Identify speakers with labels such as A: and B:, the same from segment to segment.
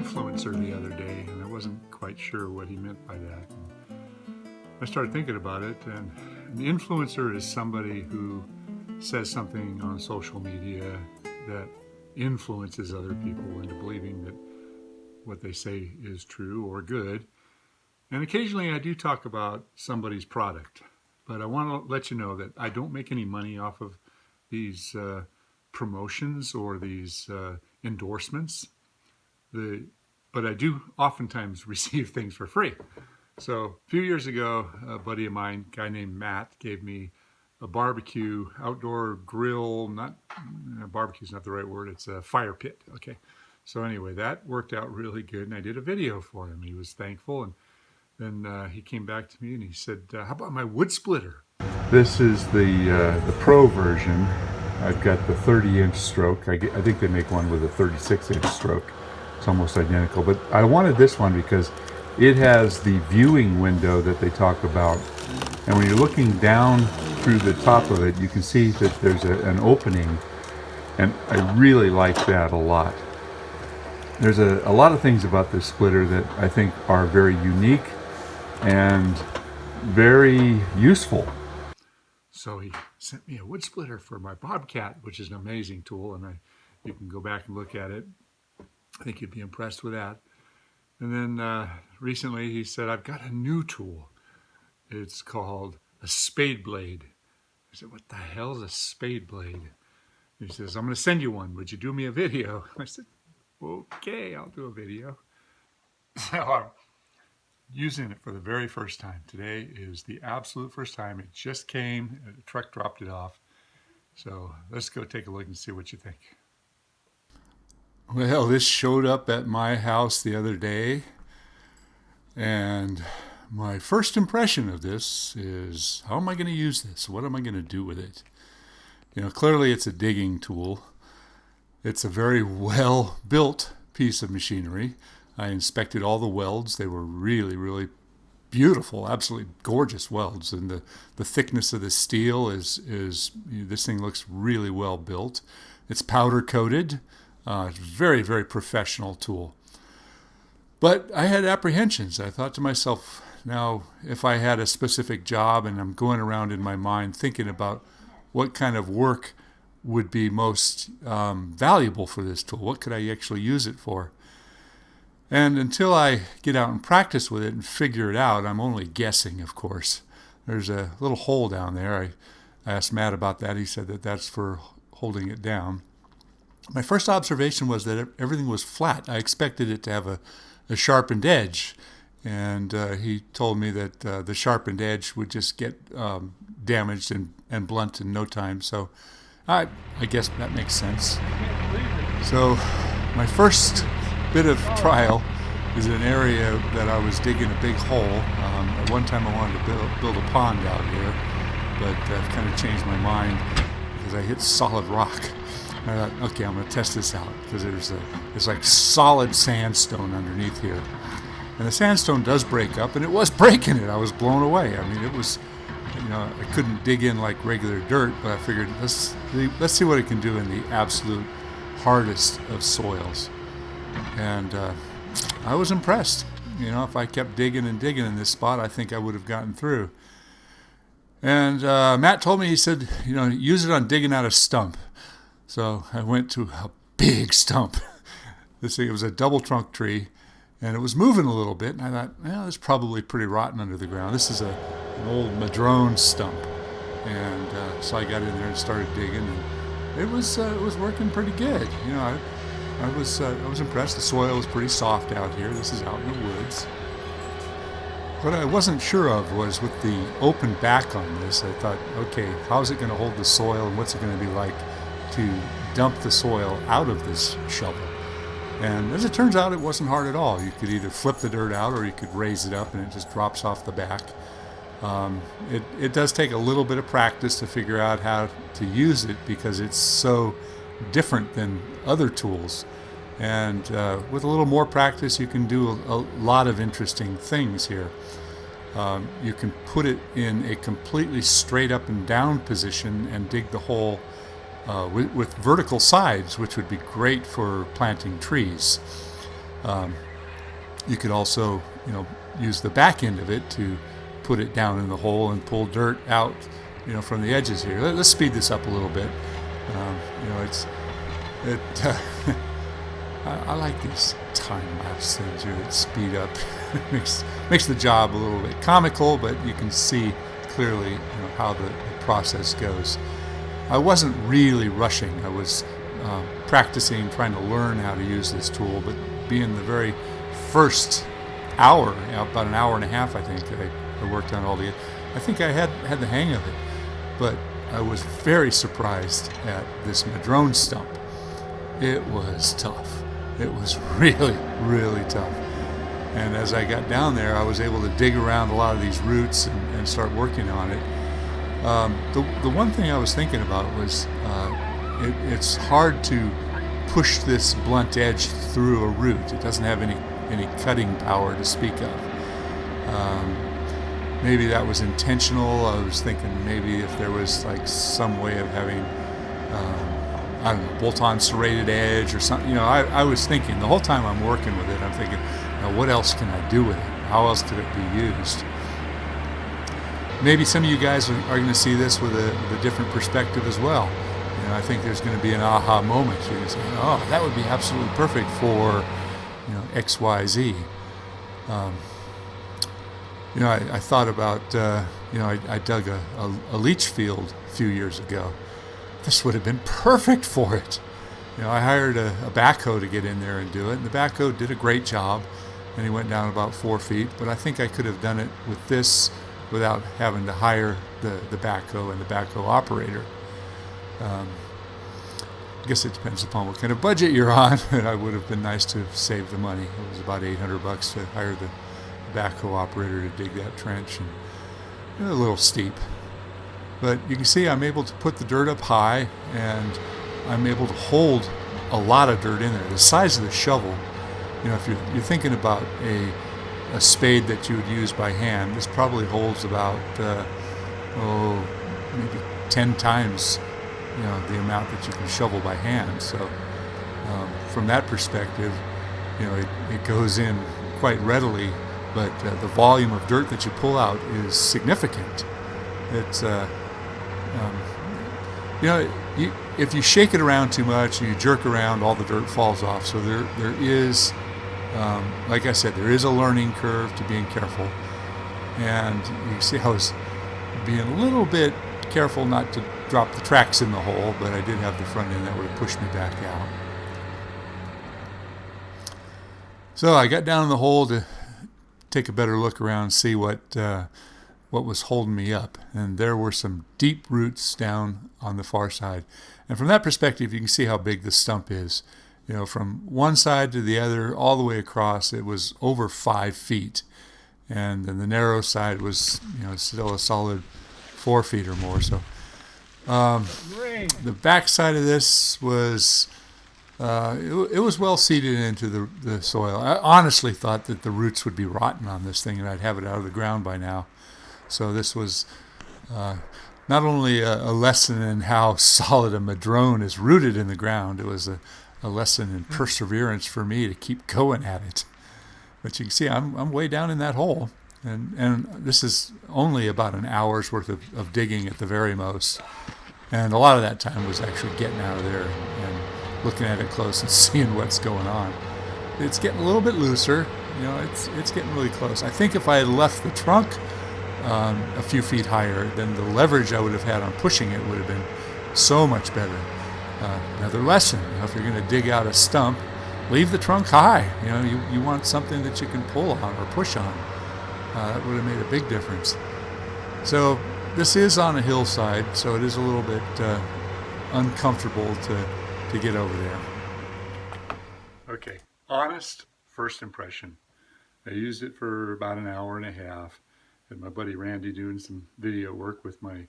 A: influencer the other day, and I wasn't quite sure what he meant by that. And I started thinking about it, and an influencer is somebody who says something on social media that influences other people into believing that what they say is true or good. And occasionally I do talk about somebody's product, but I want to let you know that I don't make any money off of these promotions or these endorsements. But I do oftentimes receive things for free. So a few years ago, a buddy of mine, a guy named Matt, gave me a barbecue outdoor grill. Barbecue's not the right word. It's a fire pit. Okay. So anyway, that worked out really good, and I did a video for him. He was thankful, and then he came back to me and he said, "How about my wood splitter?" This is the pro version. I've got the 30-inch stroke. I think they make one with a 36-inch stroke. It's almost identical, but I wanted this one because it has the viewing window that they talk about. And when you're looking down through the top of it, you can see that there's an opening, and I really like that a lot. There's a lot of things about this splitter that I think are very unique and very useful. So he sent me a wood splitter for my Bobcat, which is an amazing tool, and you can go back and look at it. I think you'd be impressed with that. And then recently he said, "I've got a new tool. It's called a spade blade." I said, "What the hell is a spade blade?" He says, "I'm going to send you one. Would you do me a video?" I said, "Okay, I'll do a video." So I'm using it for the very first time. Today is the absolute first time. It just came, a truck dropped it off. So let's go take a look and see what you think. Well, this showed up at my house the other day, and my first impression of this is, how am I going to use this? What am I going to do with it? You know, clearly it's a digging tool. It's a very well-built piece of machinery. I inspected all the welds. They were really, really beautiful, absolutely gorgeous welds. And the thickness of the steel is this thing looks really well built. It's powder coated. It's a very, very professional tool. But I had apprehensions. I thought to myself, now, if I had a specific job and I'm going around in my mind thinking about what kind of work would be most valuable for this tool, what could I actually use it for? And until I get out and practice with it and figure it out, I'm only guessing, of course. There's a little hole down there. I asked Matt about that. He said that that's for holding it down. My first observation was that everything was flat. I expected it to have a sharpened edge, and he told me that the sharpened edge would just get damaged and blunt in no time. So I guess that makes sense. So my first bit of trial is an area that I was digging a big hole. At one time I wanted to build a pond out here, but I've kind of changed my mind because I hit solid rock. I thought, okay, I'm going to test this out because there's like solid sandstone underneath here. And the sandstone does break up, and it was breaking it. I was blown away. I mean, it was, I couldn't dig in like regular dirt, but I figured let's see what it can do in the absolute hardest of soils. And I was impressed. If I kept digging and digging in this spot, I think I would have gotten through. And Matt told me, he said, use it on digging out a stump. So I went to a big stump. It was a double trunk tree, and it was moving a little bit. And I thought, well, it's probably pretty rotten under the ground. This is an old madrone stump. And so I got in there and started digging, and it was working pretty good. I was impressed. The soil was pretty soft out here. This is out in the woods. What I wasn't sure of was with the open back on this, I thought, okay, how's it going to hold the soil, and what's it going to be like to dump the soil out of this shovel? And as it turns out, it wasn't hard at all. You could either flip the dirt out or you could raise it up and it just drops off the back. It does take a little bit of practice to figure out how to use it because it's so different than other tools. And with a little more practice, you can do a lot of interesting things here. You can put it in a completely straight up and down position and dig the hole with vertical sides, which would be great for planting trees. You could also, use the back end of it to put it down in the hole and pull dirt out, from the edges here. Let's speed this up a little bit. I like these time-lapse things here that speed up. makes the job a little bit comical, but you can see clearly how the process goes. I wasn't really rushing. I was practicing, trying to learn how to use this tool, but being the very first hour, about an hour and a half, I think, that I worked on all the, I think I had the hang of it. But I was very surprised at this madrone stump. It was tough. It was really, really tough. And as I got down there, I was able to dig around a lot of these roots and start working on it. The one thing I was thinking about was it's hard to push this blunt edge through a root. It doesn't have any cutting power to speak of. Maybe that was intentional. I was thinking maybe if there was like some way of having, I don't know, bolt-on serrated edge or something. I was thinking the whole time I'm working with it, I'm thinking, what else can I do with it? How else could it be used? Maybe some of you guys are going to see this with a different perspective as well. I think there's going to be an aha moment. You're going to say, oh, that would be absolutely perfect for, X, Y, Z. I thought about, I dug a leach field a few years ago. This would have been perfect for it. I hired a backhoe to get in there and do it, and the backhoe did a great job, and he went down about 4 feet, but I think I could have done it with this without having to hire the backhoe and the backhoe operator. I guess it depends upon what kind of budget you're on, and I would have been nice to save the money. It was about $800 to hire the backhoe operator to dig that trench, and a little steep. But you can see I'm able to put the dirt up high, and I'm able to hold a lot of dirt in there. The size of the shovel, if you're thinking about a spade that you would use by hand, this probably holds about, maybe 10 times, the amount that you can shovel by hand. So from that perspective, it goes in quite readily, but the volume of dirt that you pull out is significant. It's, if you shake it around too much, you jerk around, all the dirt falls off. So there is, like I said, there is a learning curve to being careful. And you can see I was being a little bit careful not to drop the tracks in the hole, but I did have the front end that would have pushed me back out. So I got down in the hole to take a better look around, see what was holding me up, and there were some deep roots down on the far side. And from that perspective, you can see how big the stump is. From one side to the other, all the way across, it was over 5 feet, and then the narrow side was, still a solid 4 feet or more. So the back side of this was it was well seeded into the soil. I honestly thought that the roots would be rotten on this thing and I'd have it out of the ground by now. So this was not only a lesson in how solid a madrone is rooted in the ground, it was a lesson in perseverance for me to keep going at it. But you can see I'm way down in that hole. And this is only about an hour's worth of digging at the very most. And a lot of that time was actually getting out of there and looking at it close and seeing what's going on. It's getting a little bit looser. It's getting really close. I think if I had left the trunk a few feet higher, then the leverage I would have had on pushing it would have been so much better. Another lesson, if you're going to dig out a stump, leave the trunk high. You want something that you can pull on or push on. That would have made a big difference. So this is on a hillside, so it is a little bit uncomfortable to get over there. Okay, honest first impression. I used it for about an hour and a half. Had my buddy Randy doing some video work with my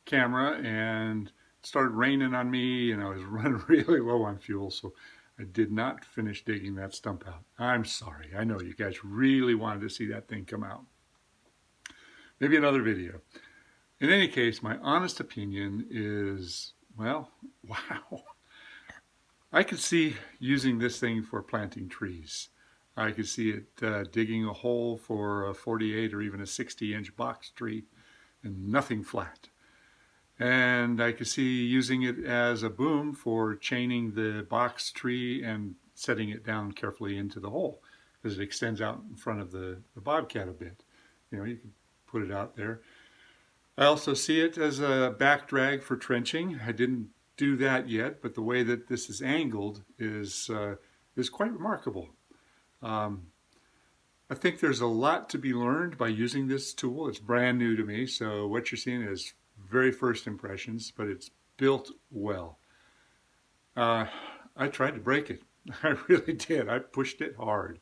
A: camera, and it started raining on me, and I was running really low on fuel, so I did not finish digging that stump out. I'm sorry. I know you guys really wanted to see that thing come out. Maybe another video. In any case, my honest opinion is, well, wow. I could see using this thing for planting trees. I could see it digging a hole for a 48 or even a 60-inch box tree and nothing flat. And I could see using it as a boom for chaining the box tree and setting it down carefully into the hole, because it extends out in front of the bobcat a bit. You know, you can put it out there. I also see it as a back drag for trenching. I didn't do that yet, but the way that this is angled is quite remarkable. I think there's a lot to be learned by using this tool. It's brand new to me, so what you're seeing is very first impressions, but it's built well. I tried to break it. I really did. I pushed it hard.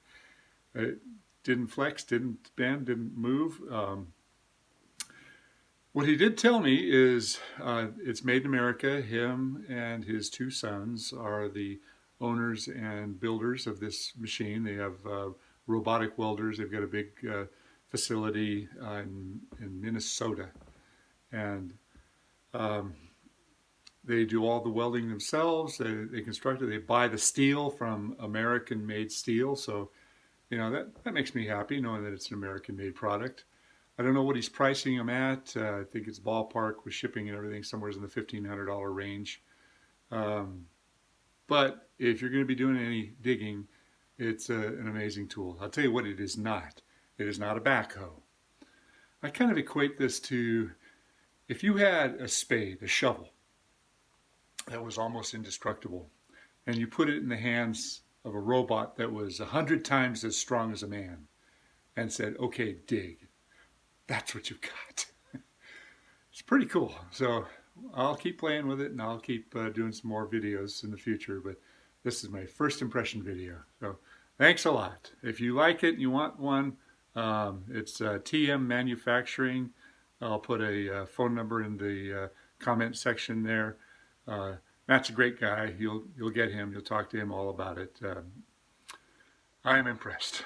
A: It didn't flex, didn't bend, didn't move. What he did tell me is it's made in America. Him and his two sons are the owners and builders of this machine. They have robotic welders. They've got a big facility in Minnesota. And they do all the welding themselves. They construct it. They buy the steel from American-made steel. So, you know, that makes me happy knowing that it's an American-made product. I don't know what he's pricing them at. I think it's ballpark with shipping and everything, somewhere in the $1,500 range. But if you're going to be doing any digging, it's an amazing tool. I'll tell you what it is not. It is not a backhoe. I kind of equate this to if you had a spade, a shovel, that was almost indestructible, and you put it in the hands of a robot that was 100 times as strong as a man and said, okay, dig. That's what you've got. It's pretty cool. So I'll keep playing with it, and I'll keep doing some more videos in the future, but this is my first impression video. So thanks a lot. If you like it and you want one, it's TM Manufacturing. I'll put a phone number in the comment section there. Matt's a great guy. You'll get him. You'll talk to him all about it. I am impressed.